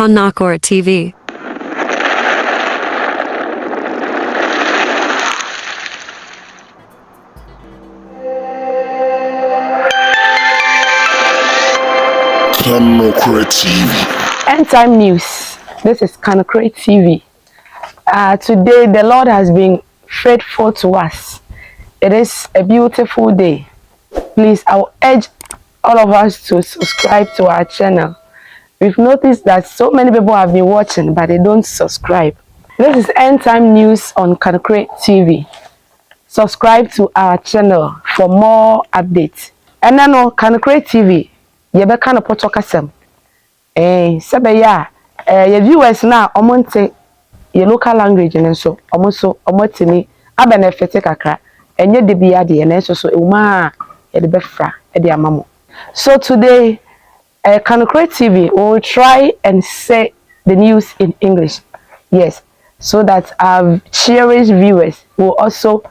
Kanakor TV. Kanakor TV. End time news. This is Kanakor TV. Today the Lord has been faithful to us. It is a beautiful day. Please, I will urge all of us to subscribe to our channel. We've noticed that so many people have been watching, but they don't subscribe. This is End Time News on Kanakor TV. Subscribe to our channel for more updates. And then on Kanakor TV, you be kind of potokasem. Sebeya, your viewers now, omonte your local language and so omotini abenefit kakra. And ye debiya di and so uma ye de befra e de amamo. So today, Kanakor TV will try and say the news in English. Yes, so that our cherished viewers will also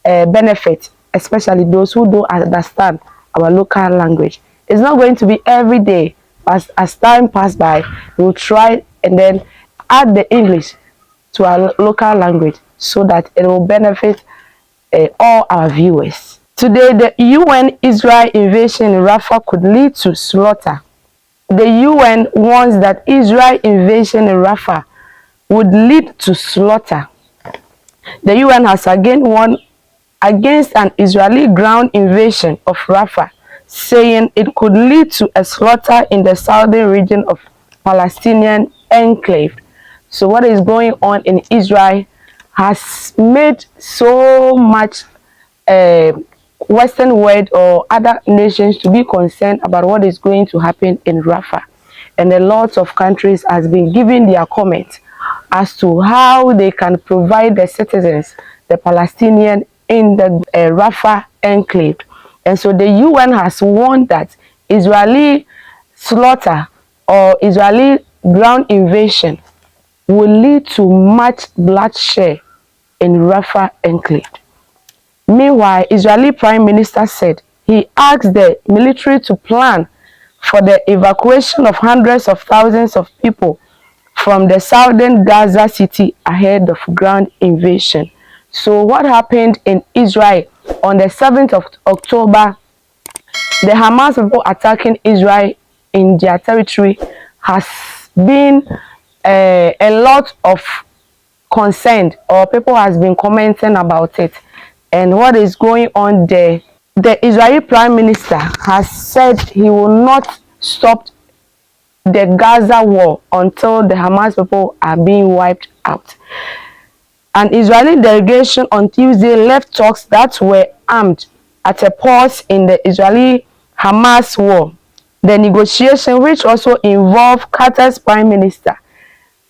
benefit, especially those who don't understand our local language. It's not going to be every day, but as time passes by, we'll try and then add the English to our local language so that it will benefit all our viewers. Today, the UN Israel invasion in Rafah could lead to slaughter. The UN warns that Israel invasion in Rafah would lead to slaughter. The UN has again warned against an Israeli ground invasion of Rafah, saying it could lead to a slaughter in the southern region of Palestinian enclave. So what is going on in Israel has made so much Western world or other nations to be concerned about what is going to happen in Rafah. And a lot of countries has been giving their comment as to how they can provide the citizens, the Palestinian in the Rafah enclave. And so the UN has warned that Israeli slaughter or Israeli ground invasion will lead to much bloodshed in Rafah enclave. Meanwhile, Israeli Prime Minister said he asked the military to plan for the evacuation of hundreds of thousands of people from the southern Gaza city ahead of ground invasion. So what happened in Israel on the 7th of October, the Hamas people attacking Israel in their territory has been a lot of concern, or people has been commenting about it. And what is going on there, the Israeli Prime Minister has said he will not stop the Gaza war until the Hamas people are being wiped out. An Israeli delegation on Tuesday left talks that were armed at a pause in the Israeli-Hamas war. The negotiation, which also involved Qatar's Prime Minister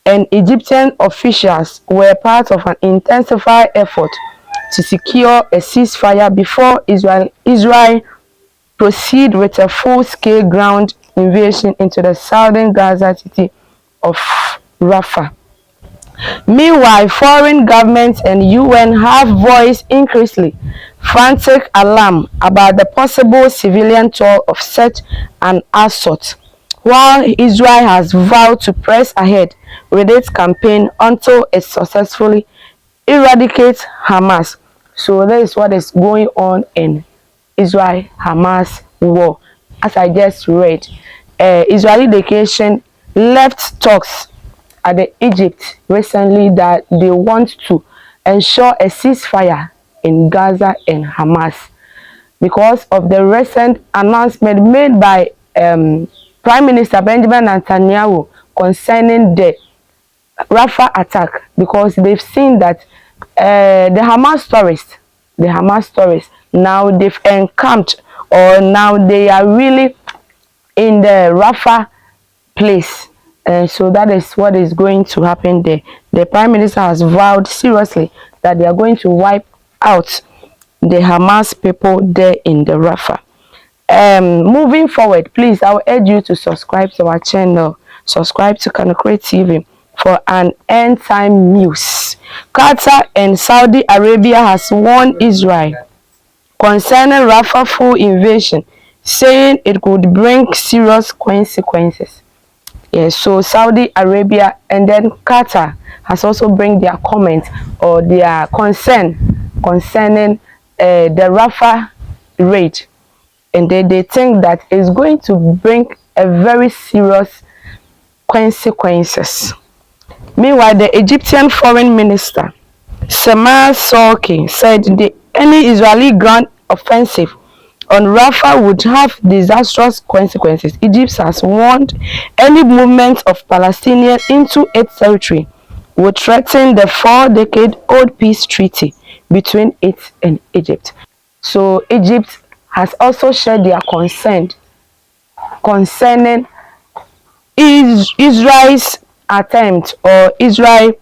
and Egyptian officials, were part of an intensified effort to secure a ceasefire before Israel proceed with a full-scale ground invasion into the southern Gaza city of Rafah. Meanwhile, foreign governments and UN have voiced increasingly frantic alarm about the possible civilian toll of such an assault, while Israel has vowed to press ahead with its campaign until it successfully eradicates Hamas. So that is what is going on in Israel-Hamas war. As I just read, Israeli delegation left talks at the Egypt recently that they want to ensure a ceasefire in Gaza and Hamas because of the recent announcement made by Prime Minister Benjamin Netanyahu concerning the Rafah attack, because they've seen that the Hamas tourists now they've encamped, or now they are really in the Rafah place. So that is what is going to happen there. The Prime Minister has vowed seriously that they are going to wipe out the Hamas people there in the Rafah. Moving forward, please, I will urge you to subscribe to our channel. Subscribe to Kanakor TV for an end time news. Qatar and Saudi Arabia has warned Israel concerning Rafah full invasion, saying it could bring serious consequences. Yes, so Saudi Arabia and then Qatar has also bring their comment or their concern concerning the Rafah raid, and they think that it's going to bring a very serious consequences. Meanwhile, the Egyptian foreign minister Samar Sorki said any Israeli ground offensive on Rafah would have disastrous consequences. Egypt has warned any movement of Palestinians into its territory would threaten the 4-decade-old peace treaty between it and Egypt. So Egypt has also shared their concern concerning Israel's attempt or Israel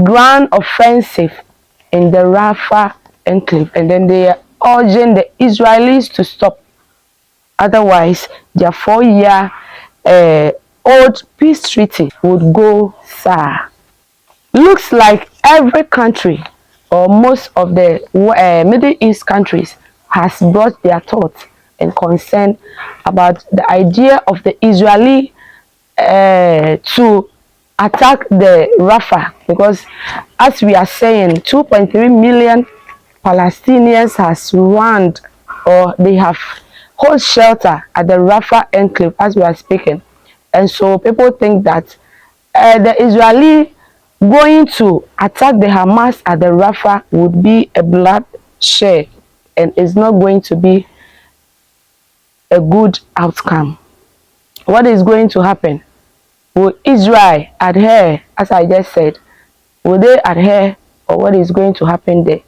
ground offensive in the Rafah enclave, and then they are urging the Israelis to stop. Otherwise, their 4-year old peace treaty would go sour. Looks like every country or most of the Middle East countries has brought their thoughts and concern about the idea of the Israeli to attack the Rafah, because as we are saying, 2.3 million Palestinians has run or they have hold shelter at the Rafah enclave as we are speaking, and so people think that the Israeli going to attack the Hamas at the Rafah would be a bloodshed and is not going to be a good outcome. What is going to happen? Will Israel adhere, as I just said? Will they adhere, or what is going to happen there?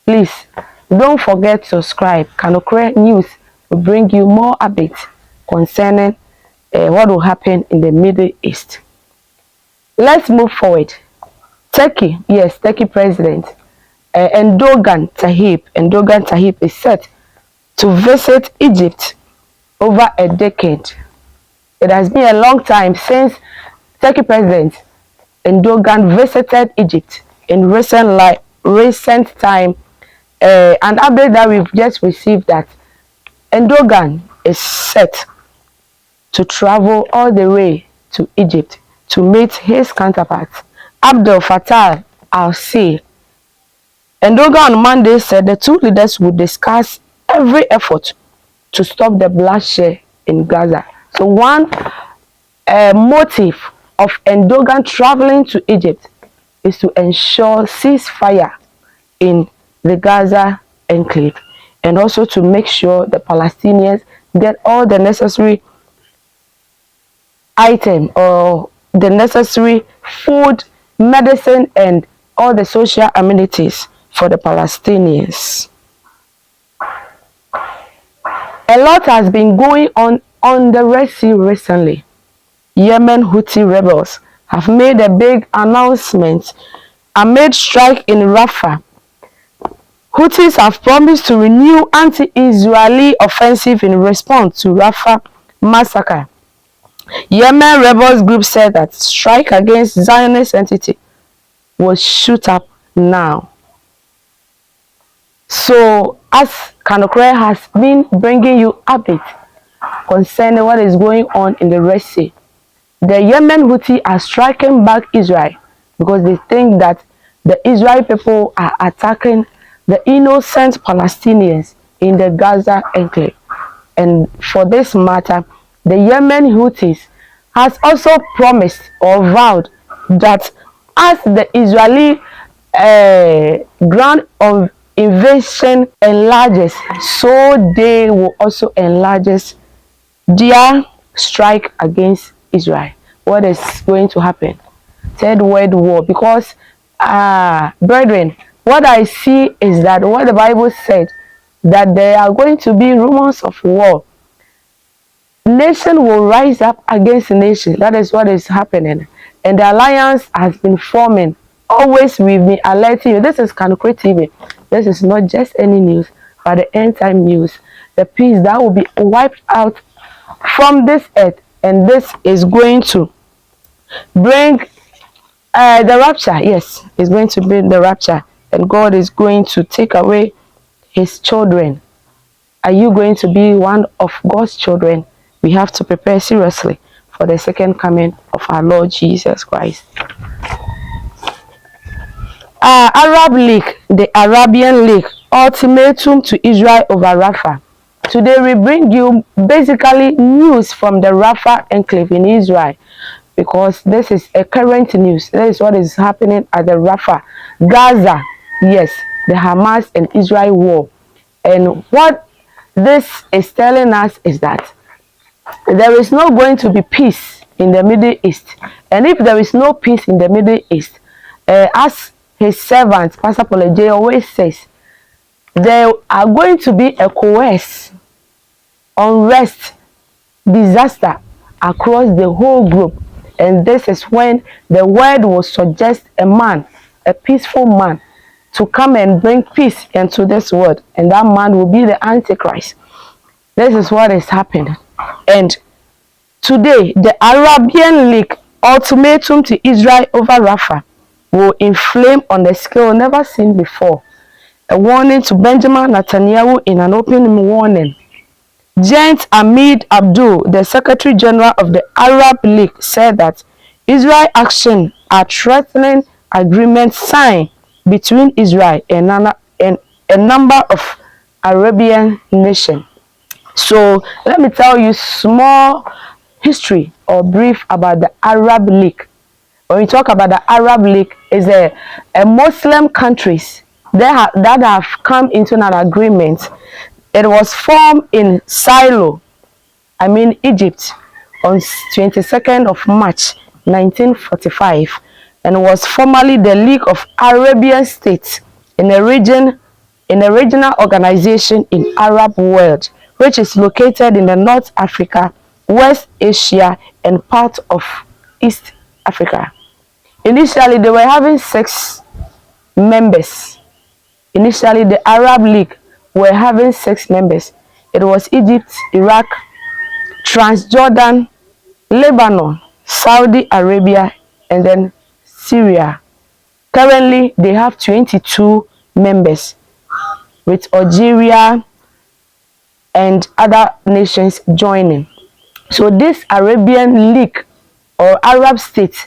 Please don't forget to subscribe. Kanokre News will bring you more updates concerning what will happen in the Middle East. Let's move forward. Turkey, yes, Turkey President Erdogan Tayyip is set to visit Egypt over a decade. It has been a long time since Turkey President Erdogan visited Egypt in recent time. An update that we've just received that Erdogan is set to travel all the way to Egypt to meet his counterpart, Abdel Fattah al-Sisi. Erdogan on Monday said the two leaders would discuss every effort to stop the bloodshed in Gaza. So one motive of Erdogan traveling to Egypt is to ensure ceasefire in the Gaza enclave, and also to make sure the Palestinians get all the necessary items or the necessary food, medicine, and all the social amenities for the Palestinians. A lot has been going on the Red Sea recently. Yemen Houthi rebels have made a big announcement amid strike in Rafah. Houthis have promised to renew anti-Israeli offensive in response to Rafah massacre. Yemen rebels group said that strike against Zionist entity will shoot up now. So, as Kanokre has been bringing you updates concerning what is going on in the Red Sea, the Yemen Houthi are striking back Israel because they think that the Israeli people are attacking the innocent Palestinians in the Gaza enclave. And for this matter, the Yemen Houthis has also promised or vowed that as the Israeli ground of invasion enlarges, so they will also enlarge their strike against Israel. What is going to happen? Third World War. Because, brethren, what I see is that what the Bible said, that there are going to be rumors of war. Nation will rise up against nation. That is what is happening. And the alliance has been forming. Always we've been alerting you. This is Kanokre TV. This is not just any news, but the end time news. The peace that will be wiped out from this earth. And this is going to bring the rapture. Yes, it's going to bring the rapture. And God is going to take away his children. Are you going to be one of God's children? We have to prepare seriously for the second coming of our Lord Jesus Christ. Arab League, the Arabian League, ultimatum to Israel over Rafah. Today we bring you basically news from the Rafah enclave in Israel, because this is a current news. This is what is happening at the Rafah, Gaza. Yes, the Hamas and Israel war. And what this is telling us is that there is not going to be peace in the Middle East. And if there is no peace in the Middle East, as his servant, Pastor Paul J, always says, there are going to be a coerce, unrest, disaster across the whole globe. And this is when the word will suggest a man, a peaceful man, to come and bring peace into this world. And that man will be the Antichrist. This is what is happening. And today, the Arabian League ultimatum to Israel over Rafah will inflame on a scale never seen before. A warning to Benjamin Netanyahu in an open warning. Gent Ahmed Abdul, the Secretary General of the Arab League, said that Israel's actions are threatening agreements signed between Israel and a number of Arabian nations. So let me tell you small history or brief about the Arab League. When we talk about the Arab League, is a Muslim countries that have come into an agreement. It was formed in Egypt, on 22nd of March 1945, and was formerly the League of Arabian States, in a regional organization in Arab world, which is located in the North Africa, West Asia, and part of East Africa. Initially, they were having 6 members. Initially, the Arab League were having 6 members. It was Egypt, Iraq, Transjordan, Lebanon, Saudi Arabia, and then Syria. Currently, they have 22 members, with Algeria and other nations joining. So this Arabian League or Arab states,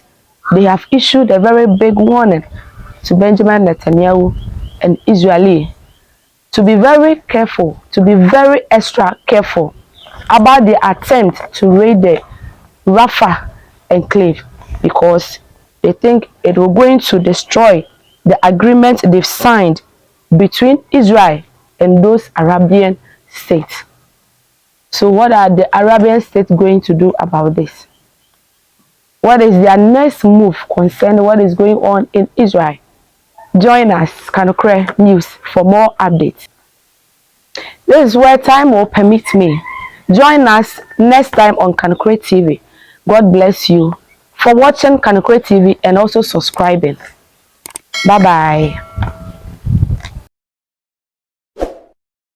they have issued a very big warning to Benjamin Netanyahu and Israel to be very careful, to be very extra careful about the attempt to raid the Rafah enclave, because they think it will going to destroy the agreement they've signed between Israel and those Arabian states. So what are the Arabian states going to do about this? What is their next move concerning what is going on in Israel? Join us, Kanokre News, for more updates. This is where time will permit me. Join us next time on Kanokre TV. God bless you for watching Kanokre TV and also subscribing. Bye-bye.